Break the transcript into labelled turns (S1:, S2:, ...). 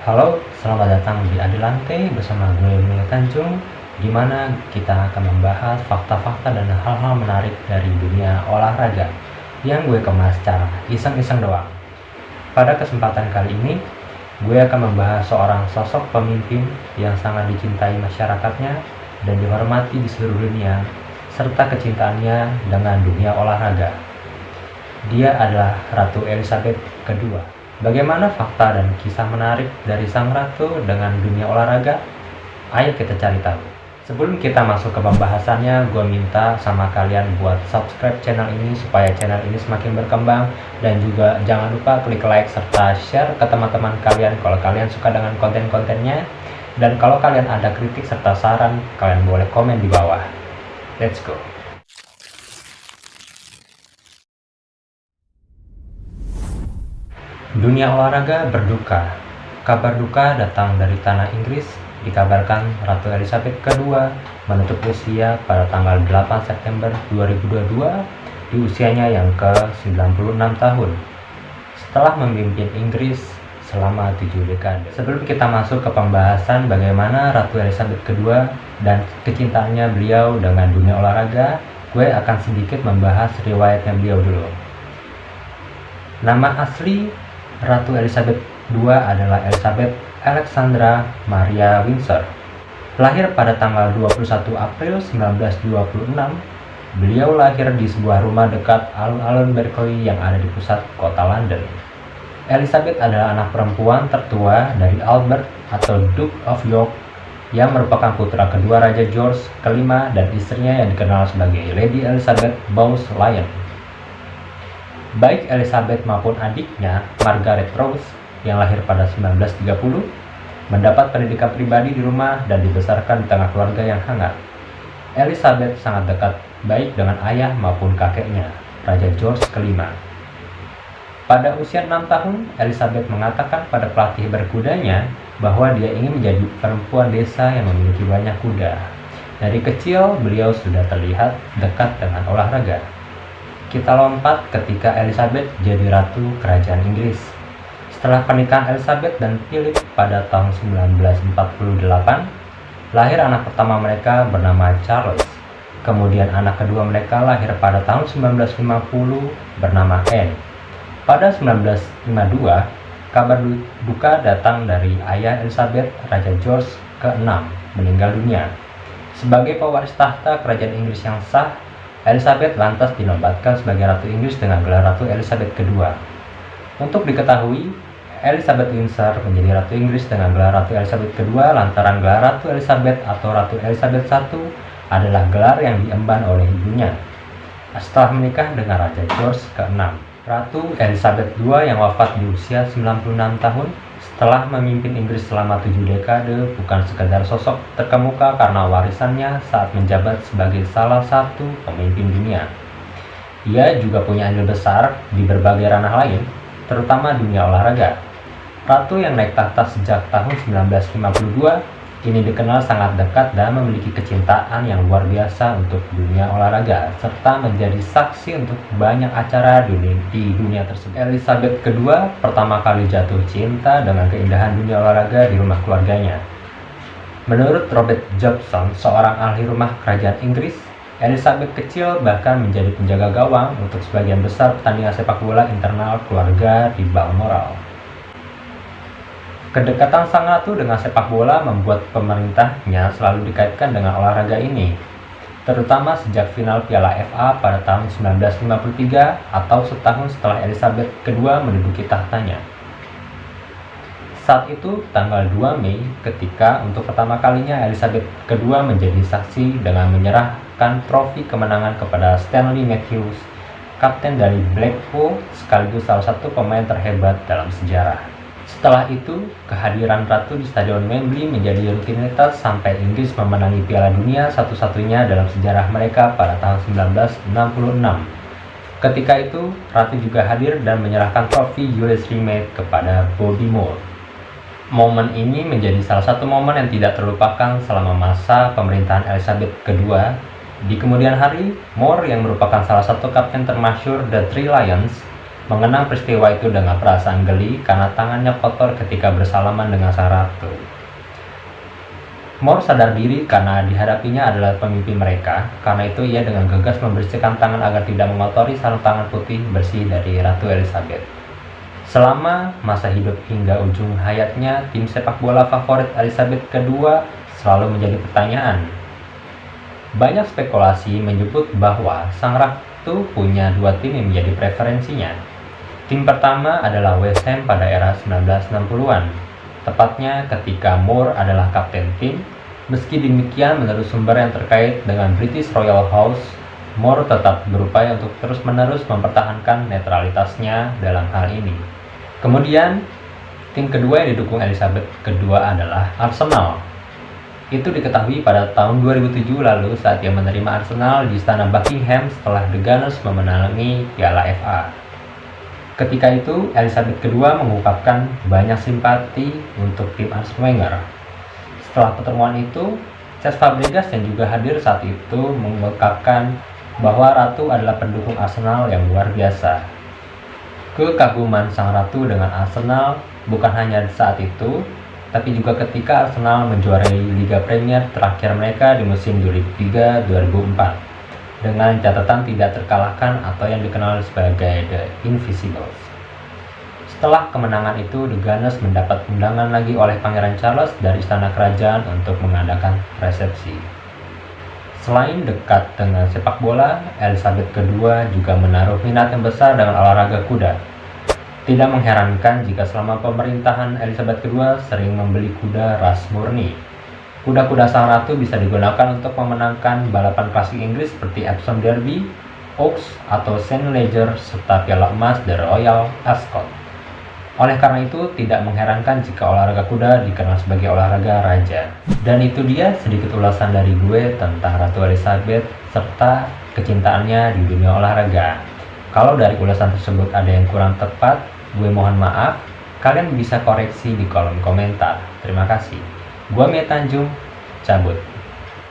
S1: Halo, selamat datang di Adelante bersama gue Mulya Tanjung, di mana kita akan membahas fakta-fakta dan hal-hal menarik dari dunia olahraga yang gue kemas secara iseng-iseng doang. Pada kesempatan kali ini, gue akan membahas seorang sosok pemimpin yang sangat dicintai masyarakatnya dan dihormati di seluruh dunia, serta kecintaannya dengan dunia olahraga. Dia adalah Ratu Elizabeth II. Bagaimana fakta dan kisah menarik dari sang ratu dengan dunia olahraga? Ayo kita cari tahu. Sebelum kita masuk ke pembahasannya, gue minta sama kalian buat subscribe channel ini supaya channel ini semakin berkembang, dan juga jangan lupa klik like serta share ke teman-teman kalian kalau kalian suka dengan konten-kontennya. Dan kalau kalian ada kritik serta saran, kalian boleh komen di bawah. Let's go. Dunia olahraga berduka. Kabar duka datang dari tanah Inggris. Dikabarkan Ratu Elizabeth II menutup usia pada tanggal 8 September 2022 di usianya yang ke-96 tahun. Setelah memimpin Inggris selama 7 dekade. Sebelum kita masuk ke pembahasan bagaimana Ratu Elizabeth II dan kecintaannya beliau dengan dunia olahraga, gue akan sedikit membahas riwayatnya beliau dulu. Nama asli Ratu Elizabeth II adalah Elizabeth Alexandra Maria Windsor. Lahir pada tanggal 21 April 1926, beliau lahir di sebuah rumah dekat alun-alun Berkeley yang ada di pusat kota London. Elizabeth adalah anak perempuan tertua dari Albert atau Duke of York yang merupakan putra kedua Raja George kelima dan istrinya yang dikenal sebagai Lady Elizabeth Bowes-Lyon. Baik Elizabeth maupun adiknya, Margaret Rose, yang lahir pada 1930, mendapat pendidikan pribadi di rumah dan dibesarkan di tengah keluarga yang hangat. Elizabeth sangat dekat baik dengan ayah maupun kakeknya, Raja George kelima. Pada usia 6 tahun, Elizabeth mengatakan pada pelatih berkudanya bahwa dia ingin menjadi perempuan desa yang memiliki banyak kuda. Dari kecil, beliau sudah terlihat dekat dengan olahraga. Kita lompat ketika Elizabeth jadi ratu kerajaan Inggris. Setelah pernikahan Elizabeth dan Philip pada tahun 1948, lahir anak pertama mereka bernama Charles. Kemudian anak kedua mereka lahir pada tahun 1950 bernama Anne. Pada 1952, kabar duka datang dari ayah Elizabeth, Raja George ke-6, meninggal dunia. Sebagai pewaris tahta kerajaan Inggris yang sah, Elizabeth lantas dinobatkan sebagai Ratu Inggris dengan gelar Ratu Elizabeth II. Untuk diketahui, Elizabeth Windsor menjadi Ratu Inggris dengan gelar Ratu Elizabeth II lantaran gelar Ratu Elizabeth atau Ratu Elizabeth I adalah gelar yang diemban oleh ibunya setelah menikah dengan Raja George ke-6. Ratu Elizabeth II yang wafat di usia 96 tahun setelah memimpin Inggris selama 7 dekade bukan sekadar sosok terkemuka karena warisannya saat menjabat sebagai salah satu pemimpin dunia. Ia juga punya andil besar di berbagai ranah lain, terutama dunia olahraga. Ratu yang naik tahta sejak tahun 1952 ini dikenal sangat dekat dan memiliki kecintaan yang luar biasa untuk dunia olahraga, serta menjadi saksi untuk banyak acara di dunia tersebut. Elizabeth II pertama kali jatuh cinta dengan keindahan dunia olahraga di rumah keluarganya. Menurut Robert Jobson, seorang ahli rumah kerajaan Inggris, Elizabeth kecil bahkan menjadi penjaga gawang untuk sebagian besar pertandingan sepak bola internal keluarga di Balmoral. Kedekatan sang ratu dengan sepak bola membuat pemerintahnya selalu dikaitkan dengan olahraga ini, terutama sejak final Piala FA pada tahun 1953 atau setahun setelah Elizabeth II menduduki tahtanya. Saat itu, tanggal 2 Mei, ketika untuk pertama kalinya Elizabeth II menjadi saksi dengan menyerahkan trofi kemenangan kepada Stanley Matthews, kapten dari Blackpool sekaligus salah satu pemain terhebat dalam sejarah. Setelah itu, kehadiran Ratu di Stadion Wembley menjadi rutinitas sampai Inggris memenangi Piala Dunia satu-satunya dalam sejarah mereka pada tahun 1966. Ketika itu, Ratu juga hadir dan menyerahkan trofi Julius Rimet kepada Bobby Moore. Momen ini menjadi salah satu momen yang tidak terlupakan selama masa pemerintahan Elizabeth II. Di kemudian hari, Moore yang merupakan salah satu kapten termasyhur The Three Lions mengenang peristiwa itu dengan perasaan geli karena tangannya kotor ketika bersalaman dengan sang ratu. Mor sadar diri karena dihadapinya adalah pemimpin mereka, karena itu ia dengan gegas membersihkan tangan agar tidak mengotori sarung tangan putih bersih dari Ratu Elizabeth. Selama masa hidup hingga ujung hayatnya, tim sepak bola favorit Elizabeth II selalu menjadi pertanyaan. Banyak spekulasi menyebut bahwa sang ratu punya dua tim yang menjadi preferensinya. Tim pertama adalah West Ham pada era 1960-an, tepatnya ketika Moore adalah kapten tim. Meski demikian, menurut sumber yang terkait dengan British Royal House, Moore tetap berupaya untuk terus-menerus mempertahankan netralitasnya dalam hal ini. Kemudian, tim kedua yang didukung Elizabeth II adalah Arsenal. Itu diketahui pada tahun 2007 lalu saat ia menerima Arsenal di Istana Buckingham setelah The Gunners memenangi Piala FA. Ketika itu, Elizabeth II mengungkapkan banyak simpati untuk tim Arsene Wenger. Setelah pertemuan itu, Cesc Fabregas yang juga hadir saat itu mengungkapkan bahwa Ratu adalah pendukung Arsenal yang luar biasa. Kekaguman sang Ratu dengan Arsenal bukan hanya saat itu, tapi juga ketika Arsenal menjuarai Liga Premier terakhir mereka di musim 2003-2004 dengan catatan tidak terkalahkan atau yang dikenal sebagai The Invisibles. Setelah kemenangan itu, The Gunners mendapat undangan lagi oleh Pangeran Charles dari istana kerajaan untuk mengadakan resepsi. Selain dekat dengan sepak bola, Elizabeth II juga menaruh minat yang besar dengan olahraga kuda. Tidak mengherankan jika selama pemerintahan Elizabeth II sering membeli kuda ras murni. Kuda-kuda sang ratu bisa digunakan untuk memenangkan balapan klasik Inggris seperti Epsom Derby, Oaks, atau St. Leger, serta Piala Emas The Royal Ascot. Oleh karena itu, tidak mengherankan jika olahraga kuda dikenal sebagai olahraga raja. Dan itu dia sedikit ulasan dari gue tentang Ratu Elizabeth serta kecintaannya di dunia olahraga. Kalau dari ulasan tersebut ada yang kurang tepat, gue mohon maaf. Kalian bisa koreksi di kolom komentar. Terima kasih. Gue Mia Tanjung, cabut.